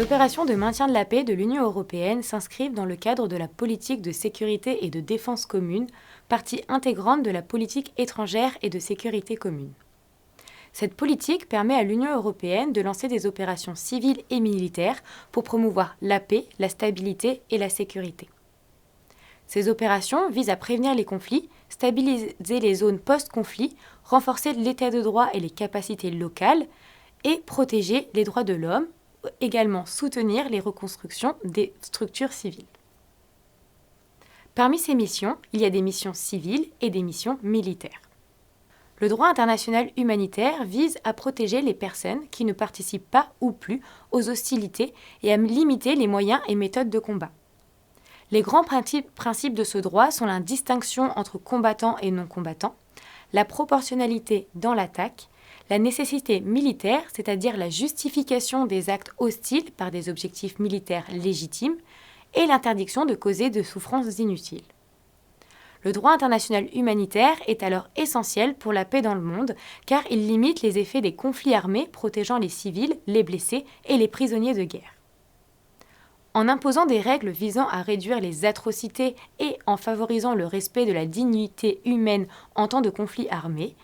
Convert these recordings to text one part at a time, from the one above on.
opérations de maintien de la paix de l'Union européenne s'inscrivent dans le cadre de la politique de sécurité et de défense commune, partie intégrante de la politique étrangère et de sécurité commune. Cette politique permet à l'Union européenne de lancer des opérations civiles et militaires pour promouvoir la paix, la stabilité et la sécurité. Ces opérations visent à prévenir les conflits, stabiliser les zones post-conflit, renforcer l'état de droit et les capacités locales et protéger les droits de l'homme, également soutenir les reconstructions des structures civiles. Parmi ces missions, il y a des missions civiles et des missions militaires. Le droit international humanitaire vise à protéger les personnes qui ne participent pas ou plus aux hostilités et à limiter les moyens et méthodes de combat. Les grands principes de ce droit sont la distinction entre combattants et non-combattants, la proportionnalité dans l'attaque, la nécessité militaire, c'est-à-dire la justification des actes hostiles par des objectifs militaires légitimes, et l'interdiction de causer de souffrances inutiles. Le droit international humanitaire est alors essentiel pour la paix dans le monde, car il limite les effets des conflits armés, protégeant les civils, les blessés et les prisonniers de guerre. En imposant des règles visant à réduire les atrocités et en favorisant le respect de la dignité humaine en temps de conflit armé,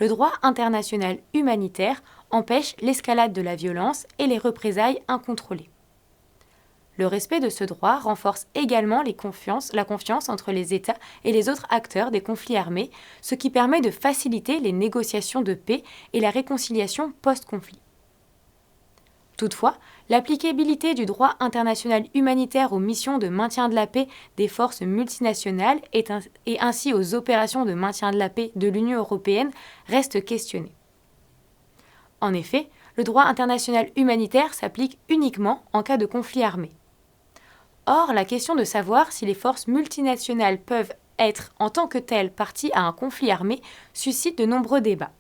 le droit international humanitaire empêche l'escalade de la violence et les représailles incontrôlées. Le respect de ce droit renforce également la confiance entre les États et les autres acteurs des conflits armés, ce qui permet de faciliter les négociations de paix et la réconciliation post-conflit. Toutefois, l'applicabilité du droit international humanitaire aux missions de maintien de la paix des forces multinationales et ainsi aux opérations de maintien de la paix de l'Union européenne reste questionnée. En effet, le droit international humanitaire s'applique uniquement en cas de conflit armé. Or, la question de savoir si les forces multinationales peuvent être en tant que telles parties à un conflit armé suscite de nombreux débats.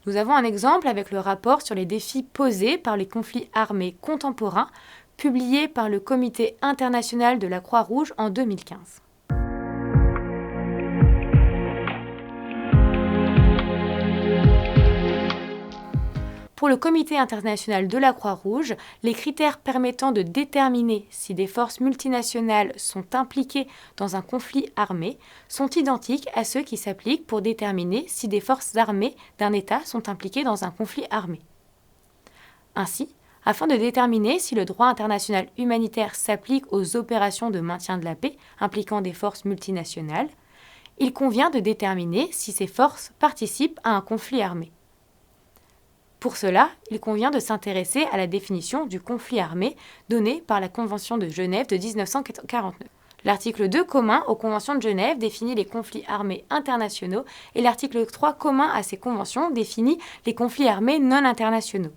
Nous avons un exemple avec le rapport sur les défis posés par les conflits armés contemporains, publié par le Comité international de la Croix-Rouge en 2015. Pour le Comité international de la Croix-Rouge, les critères permettant de déterminer si des forces multinationales sont impliquées dans un conflit armé sont identiques à ceux qui s'appliquent pour déterminer si des forces armées d'un État sont impliquées dans un conflit armé. Ainsi, afin de déterminer si le droit international humanitaire s'applique aux opérations de maintien de la paix impliquant des forces multinationales, il convient de déterminer si ces forces participent à un conflit armé. Pour cela, il convient de s'intéresser à la définition du conflit armé donnée par la Convention de Genève de 1949. L'article 2 commun aux Conventions de Genève définit les conflits armés internationaux et l'article 3 commun à ces conventions définit les conflits armés non internationaux.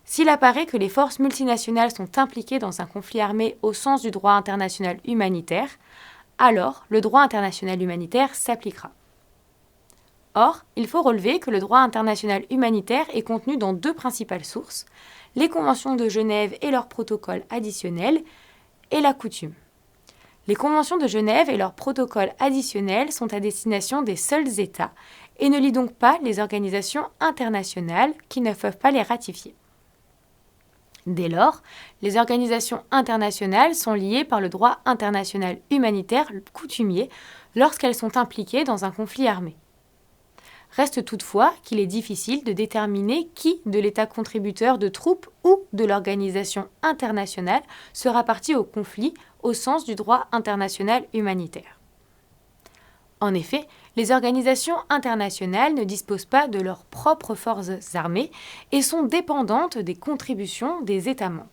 S'il apparaît que les forces multinationales sont impliquées dans un conflit armé au sens du droit international humanitaire, alors le droit international humanitaire s'appliquera. Or, il faut relever que le droit international humanitaire est contenu dans deux principales sources, les conventions de Genève et leurs protocoles additionnels, et la coutume. Les conventions de Genève et leurs protocoles additionnels sont à destination des seuls États et ne lient donc pas les organisations internationales qui ne peuvent pas les ratifier. Dès lors, les organisations internationales sont liées par le droit international humanitaire coutumier lorsqu'elles sont impliquées dans un conflit armé. Reste toutefois qu'il est difficile de déterminer qui de l'État contributeur de troupes ou de l'organisation internationale sera partie au conflit au sens du droit international humanitaire. En effet, les organisations internationales ne disposent pas de leurs propres forces armées et sont dépendantes des contributions des États membres.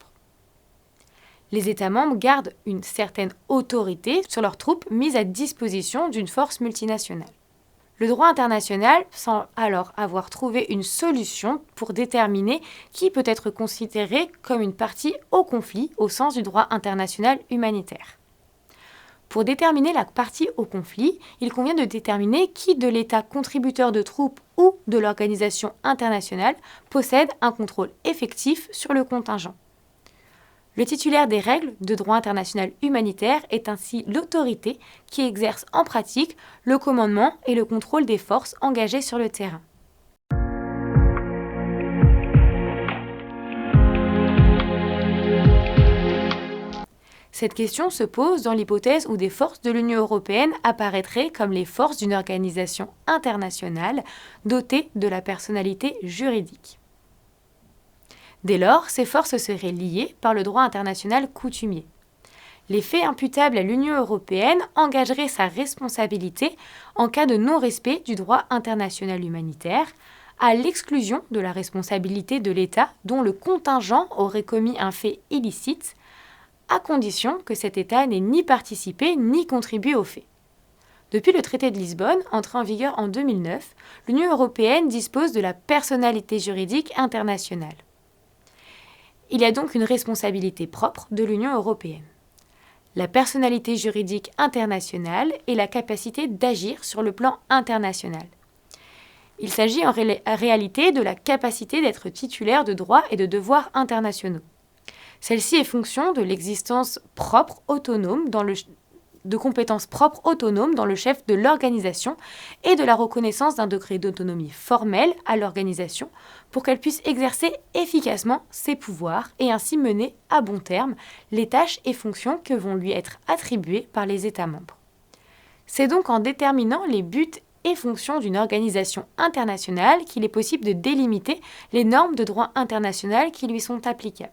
Les États membres gardent une certaine autorité sur leurs troupes mises à disposition d'une force multinationale. Le droit international semble alors avoir trouvé une solution pour déterminer qui peut être considéré comme une partie au conflit au sens du droit international humanitaire. Pour déterminer la partie au conflit, il convient de déterminer qui de l'État contributeur de troupes ou de l'organisation internationale possède un contrôle effectif sur le contingent. Le titulaire des règles de droit international humanitaire est ainsi l'autorité qui exerce en pratique le commandement et le contrôle des forces engagées sur le terrain. Cette question se pose dans l'hypothèse où des forces de l'Union européenne apparaîtraient comme les forces d'une organisation internationale dotée de la personnalité juridique. Dès lors, ces forces seraient liées par le droit international coutumier. Les faits imputables à l'Union européenne engageraient sa responsabilité en cas de non-respect du droit international humanitaire, à l'exclusion de la responsabilité de l'État dont le contingent aurait commis un fait illicite, à condition que cet État n'ait ni participé ni contribué au fait. Depuis le traité de Lisbonne, entré en vigueur en 2009, l'Union européenne dispose de la personnalité juridique internationale. Il y a donc une responsabilité propre de l'Union européenne. La personnalité juridique internationale est la capacité d'agir sur le plan international. Il s'agit en réalité de la capacité d'être titulaire de droits et de devoirs internationaux. Celle-ci est fonction de l'existence propre autonome de compétences propres autonomes dans le chef de l'organisation et de la reconnaissance d'un degré d'autonomie formelle à l'organisation pour qu'elle puisse exercer efficacement ses pouvoirs et ainsi mener à bon terme les tâches et fonctions que vont lui être attribuées par les États membres. C'est donc en déterminant les buts et fonctions d'une organisation internationale qu'il est possible de délimiter les normes de droit international qui lui sont applicables.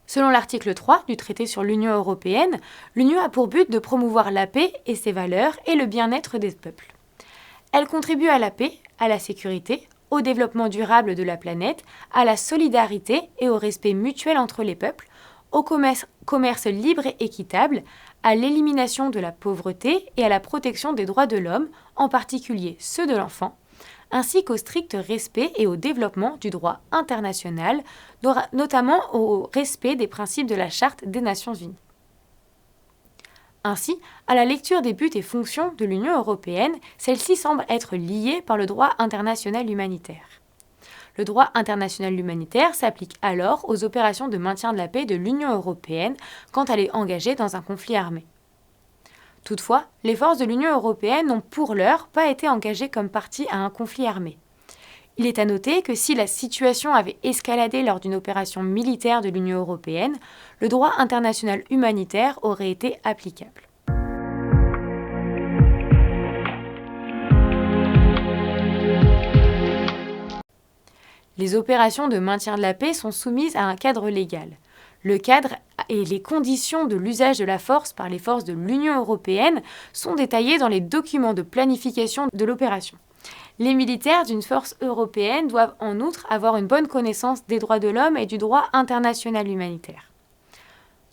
Selon l'article 3 du traité sur l'Union européenne, l'Union a pour but de promouvoir la paix et ses valeurs et le bien-être des peuples. Elle contribue à la paix, à la sécurité, au développement durable de la planète, à la solidarité et au respect mutuel entre les peuples, au commerce libre et équitable, à l'élimination de la pauvreté et à la protection des droits de l'homme, en particulier ceux de l'enfant, ainsi qu'au strict respect et au développement du droit international, notamment au respect des principes de la Charte des Nations Unies. Ainsi, à la lecture des buts et fonctions de l'Union européenne, celle-ci semble être liée par le droit international humanitaire. Le droit international humanitaire s'applique alors aux opérations de maintien de la paix de l'Union européenne quand elle est engagée dans un conflit armé. Toutefois, les forces de l'Union européenne n'ont pour l'heure pas été engagées comme partie à un conflit armé. Il est à noter que si la situation avait escaladé lors d'une opération militaire de l'Union européenne, le droit international humanitaire aurait été applicable. Les opérations de maintien de la paix sont soumises à un cadre légal. Le cadre et les conditions de l'usage de la force par les forces de l'Union européenne sont détaillés dans les documents de planification de l'opération. Les militaires d'une force européenne doivent en outre avoir une bonne connaissance des droits de l'homme et du droit international humanitaire.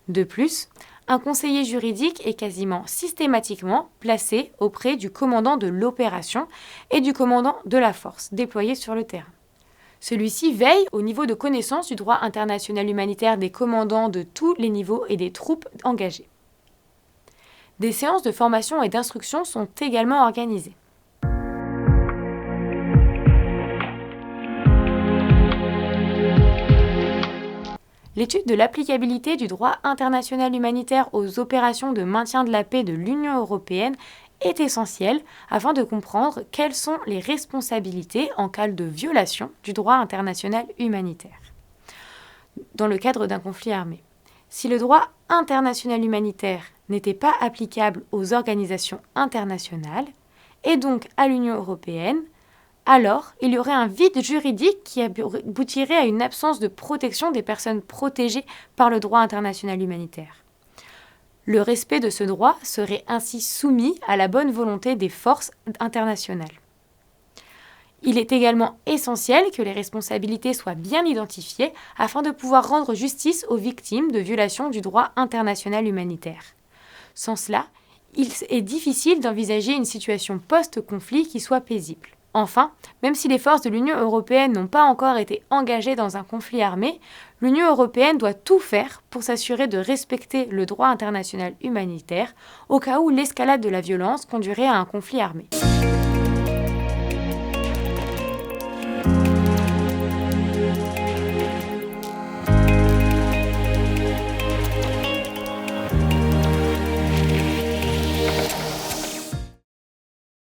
De plus, un conseiller juridique est quasiment systématiquement placé auprès du commandant de l'opération et du commandant de la force déployée sur le terrain. Celui-ci veille au niveau de connaissance du droit international humanitaire des commandants de tous les niveaux et des troupes engagées. Des séances de formation et d'instruction sont également organisées. L'étude de l'applicabilité du droit international humanitaire aux opérations de maintien de la paix de l'Union européenne est essentielle afin de comprendre quelles sont les responsabilités en cas de violation du droit international humanitaire dans le cadre d'un conflit armé. Si le droit international humanitaire n'était pas applicable aux organisations internationales et donc à l'Union européenne, alors il y aurait un vide juridique qui aboutirait à une absence de protection des personnes protégées par le droit international humanitaire. Le respect de ce droit serait ainsi soumis à la bonne volonté des forces internationales. Il est également essentiel que les responsabilités soient bien identifiées afin de pouvoir rendre justice aux victimes de violations du droit international humanitaire. Sans cela, il est difficile d'envisager une situation post-conflit qui soit paisible. Enfin, même si les forces de l'Union européenne n'ont pas encore été engagées dans un conflit armé, l'Union européenne doit tout faire pour s'assurer de respecter le droit international humanitaire au cas où l'escalade de la violence conduirait à un conflit armé.